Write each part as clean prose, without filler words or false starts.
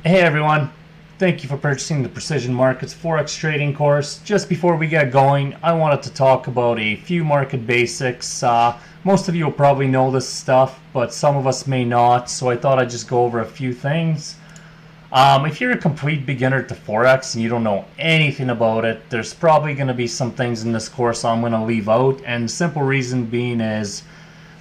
Hey everyone, thank you for purchasing the Precision Markets Forex trading course. Just before we get going, I wanted to talk about a few market basics. Most of you will probably know this stuff, but some of us may not, so I thought I'd just go over a few things. If you're a complete beginner to Forex and you don't know anything about it, there's probably going to be some things in this course I'm going to leave out, and the simple reason being is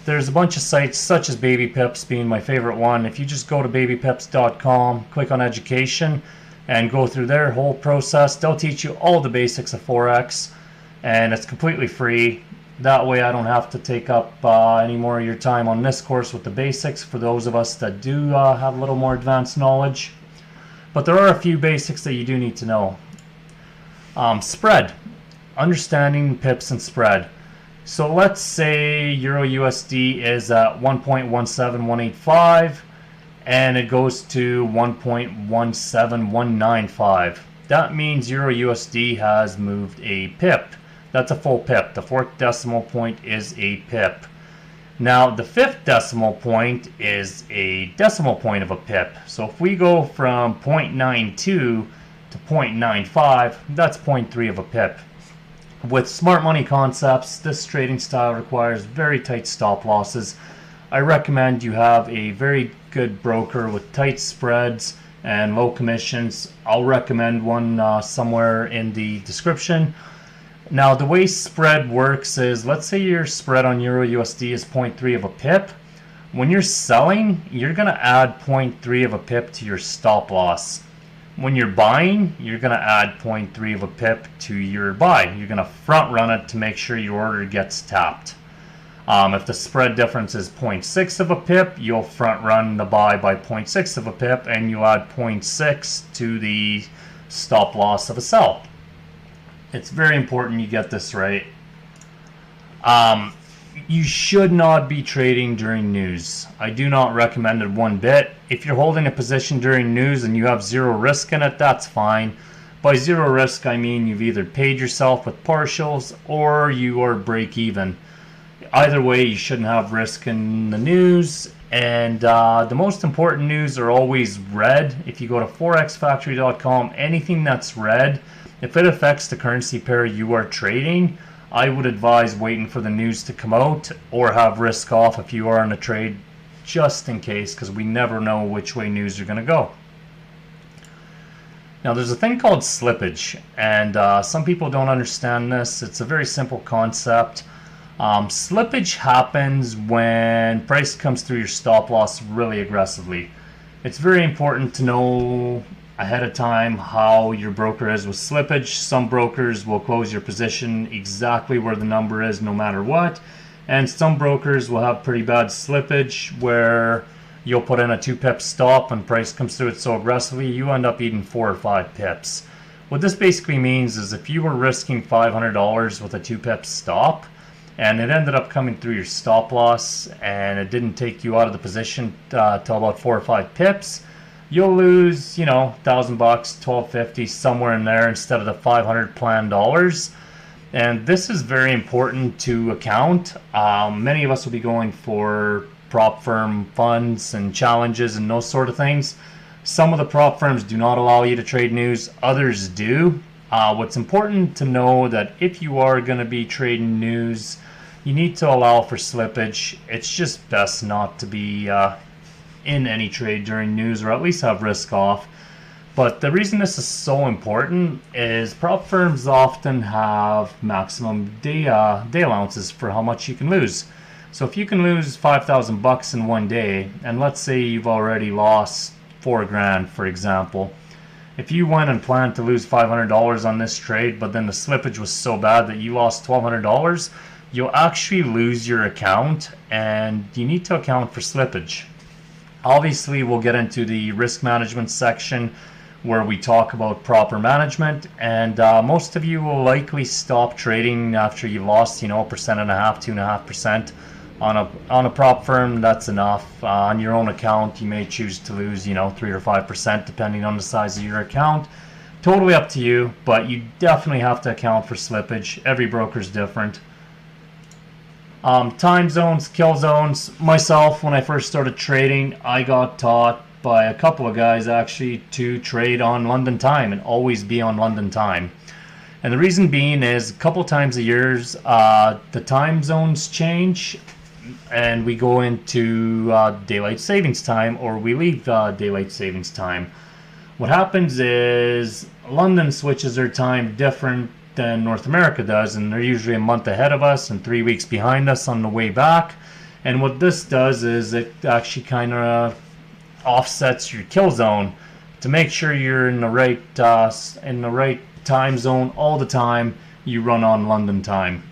there's a bunch of sites such as Baby Pips being my favorite one. If you just go to babypips.com, click on education, and go through their whole process, they'll teach you all the basics of Forex, and it's completely free. That way I don't have to take up any more of your time on this course with the basics for those of us that do have a little more advanced knowledge. But there are a few basics that you do need to know. Spread. Understanding pips and spread. So let's say Euro USD is at 1.17185 and it goes to 1.17195. That means Euro USD has moved a pip. That's a full pip. The fourth decimal point is a pip. Now the fifth decimal point is a decimal point of a pip. So if we go from 0.92 to 0.95, that's 0.3 of a pip. With smart money concepts, this trading style requires very tight stop losses. I recommend you have a very good broker with tight spreads and low commissions. I'll recommend one somewhere in the description. Now the way spread works is, let's say your spread on Euro USD is 0.3 of a pip. When you're selling, you're going to add 0.3 of a pip to your stop loss. When you're buying, you're going to add 0.3 of a pip to your buy. You're going to front run it to make sure your order gets tapped. If the spread difference is 0.6 of a pip, you'll front run the buy by 0.6 of a pip and you'll add 0.6 to the stop loss of a sell. It's very important you get this right. You should not be trading during news. I do not recommend it one bit. If you're holding a position during news and you have zero risk in it, that's fine. By zero risk, I mean you've either paid yourself with partials or you are break even. Either way, you shouldn't have risk in the news. And the most important news are always red. If you go to forexfactory.com, anything that's red, if it affects the currency pair you are trading, I would advise waiting for the news to come out or have risk off if you are in a trade, just in case, because we never know which way news are going to go. Now there's a thing called slippage, and some people don't understand this. It's a very simple concept. Slippage happens when price comes through your stop loss really aggressively. It's very important to know ahead of time how your broker is with slippage. Some brokers will close your position exactly where the number is no matter what, and some brokers will have pretty bad slippage where you'll put in a 2 pip stop and price comes through it so aggressively you end up eating 4 or 5 pips. What this basically means is if you were risking $500 with a 2 pip stop and it ended up coming through your stop loss and it didn't take you out of the position till about 4 or 5 pips, you'll lose, $1,000, $1,250, somewhere in there instead of the 500 planned dollars. And this is very important to account. Many of us will be going for prop firm funds and challenges and those sort of things. Some of the prop firms do not allow you to trade news, others do. What's important to know that if you are going to be trading news, you need to allow for slippage. It's just best not to be in any trade during news, or at least have risk off. But the reason this is so important is prop firms often have maximum day allowances for how much you can lose. So if you can lose $5,000 in one day, and let's say you've already lost $4,000 for example, if you went and planned to lose $500 on this trade, but then the slippage was so bad that you lost $1,200, you'll actually lose your account, and you need to account for slippage. Obviously, we'll get into the risk management section where we talk about proper management, and most of you will likely stop trading after you've lost, 1.5%, 2.5% on a prop firm. That's enough. On your own account, you may choose to lose, 3 or 5% depending on the size of your account. Totally up to you, but you definitely have to account for slippage. Every broker's different. Time zones, kill zones. Myself, when I first started trading, I got taught by a couple of guys actually to trade on London time and always be on London time. And the reason being is a couple times a year, the time zones change and we go into daylight savings time, or we leave daylight savings time. What happens is London switches their time different than North America does, and they're usually a month ahead of us and 3 weeks behind us on the way back. And what this does is it actually kind of offsets your kill zone to make sure you're in the right time zone all the time. You run on London time.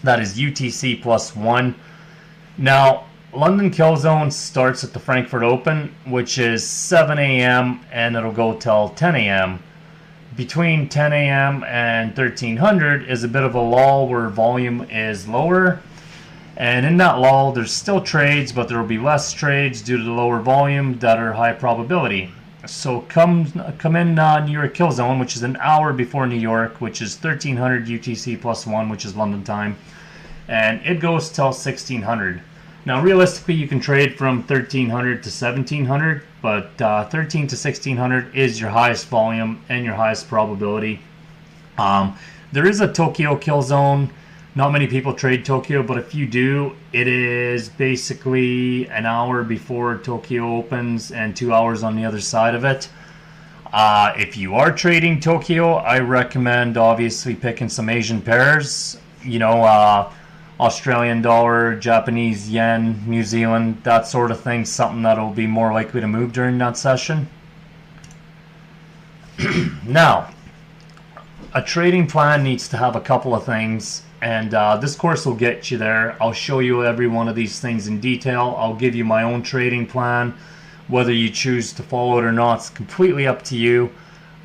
That is UTC +1. Now, London kill zone starts at the Frankfurt Open, which is 7 a.m. and it'll go till 10 a.m. Between 10 a.m. and 1300 is a bit of a lull where volume is lower. And in that lull, there's still trades, but there will be less trades due to the lower volume that are high probability. So come in New York kill zone, which is an hour before New York, which is 1300 UTC +1, which is London time. And it goes till 1600. Now, realistically, you can trade from 1300 to 1700, but 13 to 1600 is your highest volume and your highest probability. There is a Tokyo kill zone. Not many people trade Tokyo, but if you do, it is basically an hour before Tokyo opens and 2 hours on the other side of it. If you are trading Tokyo, I recommend obviously picking some Asian pairs. You know, Australian dollar, Japanese yen, New Zealand, that sort of thing, something that'll be more likely to move during that session. Now, a trading plan needs to have a couple of things, and this course will get you there. I'll show you every one of these things in detail. I'll give you my own trading plan. Whether you choose to follow it or not, it's completely up to you.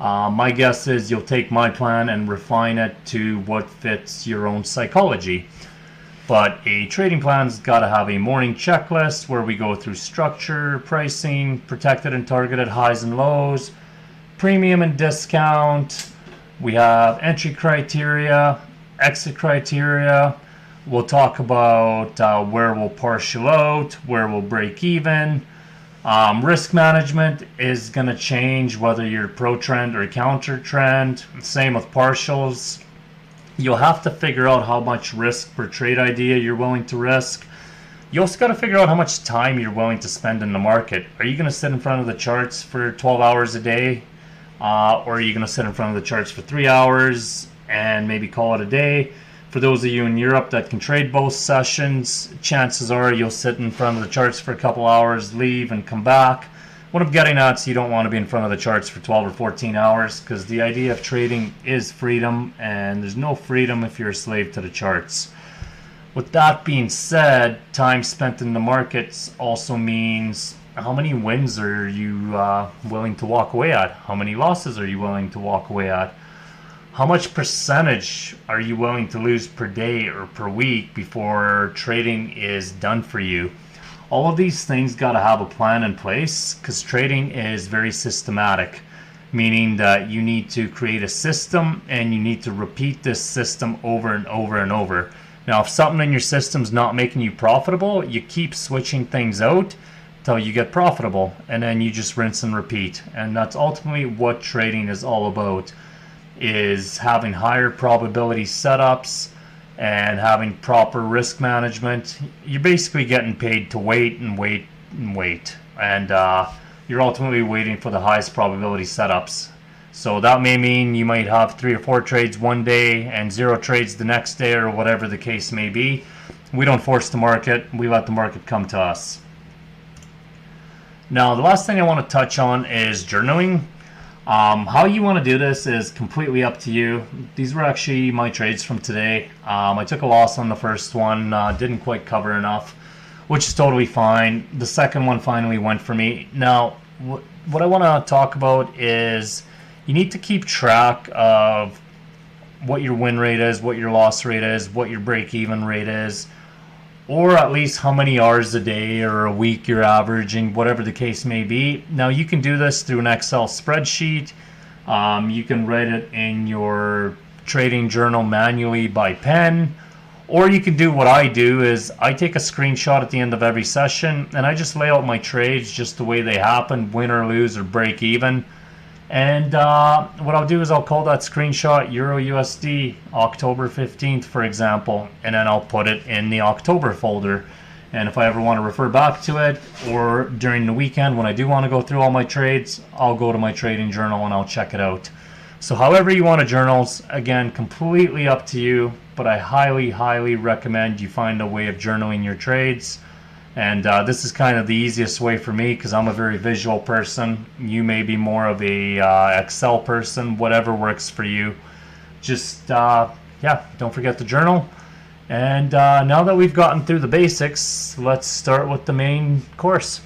My guess is you'll take my plan and refine it to what fits your own psychology. But a trading plan's got to have a morning checklist where we go through structure, pricing, protected and targeted highs and lows, premium and discount. We have entry criteria, exit criteria. We'll talk about where we'll partial out, where we'll break even. Risk management is going to change whether you're pro trend or counter trend. Same with partials. You'll have to figure out how much risk per trade idea you're willing to risk. You also got to figure out how much time you're willing to spend in the market. Are you going to sit in front of the charts for 12 hours a day? Or are you going to sit in front of the charts for 3 hours and maybe call it a day? For those of you in Europe that can trade both sessions, chances are you'll sit in front of the charts for a couple hours, leave, and come back. What I'm getting at is you don't want to be in front of the charts for 12 or 14 hours, because the idea of trading is freedom, and there's no freedom if you're a slave to the charts. With that being said, time spent in the markets also means how many wins are you willing to walk away at? How many losses are you willing to walk away at? How much percentage are you willing to lose per day or per week before trading is done for you? All of these things got to have a plan in place, because trading is very systematic, meaning that you need to create a system and you need to repeat this system over and over and over. Now, if something in your system's not making you profitable, you keep switching things out till you get profitable, and then you just rinse and repeat. And that's ultimately what trading is all about, is having higher probability setups and having proper risk management. You're basically getting paid to wait and wait and wait, and you're ultimately waiting for the highest probability setups. So that may mean you might have 3 or 4 trades one day and 0 trades the next day, or whatever the case may be. We don't force the market, we let the market come to us. Now, the last thing I want to touch on is journaling. How you want to do this is completely up to you. These were actually my trades from today. I took a loss on the first one, didn't quite cover enough, which is totally fine. The second one finally went for me. Now, what I want to talk about is you need to keep track of what your win rate is, what your loss rate is, what your break-even rate is, or at least how many hours a day or a week you're averaging, whatever the case may be. Now, you can do this through an Excel spreadsheet. You can write it in your trading journal manually by pen, Or you can do what I do is I take a screenshot at the end of every session and I just lay out my trades just the way they happen, win or lose or break even. And what I'll do is I'll call that screenshot Euro USD October 15th, for example, and then I'll put it in the October folder. And if I ever want to refer back to it, or during the weekend when I do want to go through all my trades, I'll go to my trading journal and I'll check it out. So however you want to journal, again, completely up to you, but I highly recommend you find a way of journaling your trades. And this is kind of the easiest way for me because I'm a very visual person. You may be more of a Excel person, whatever works for you. Just, yeah, don't forget to journal. And now that we've gotten through the basics, let's start with the main course.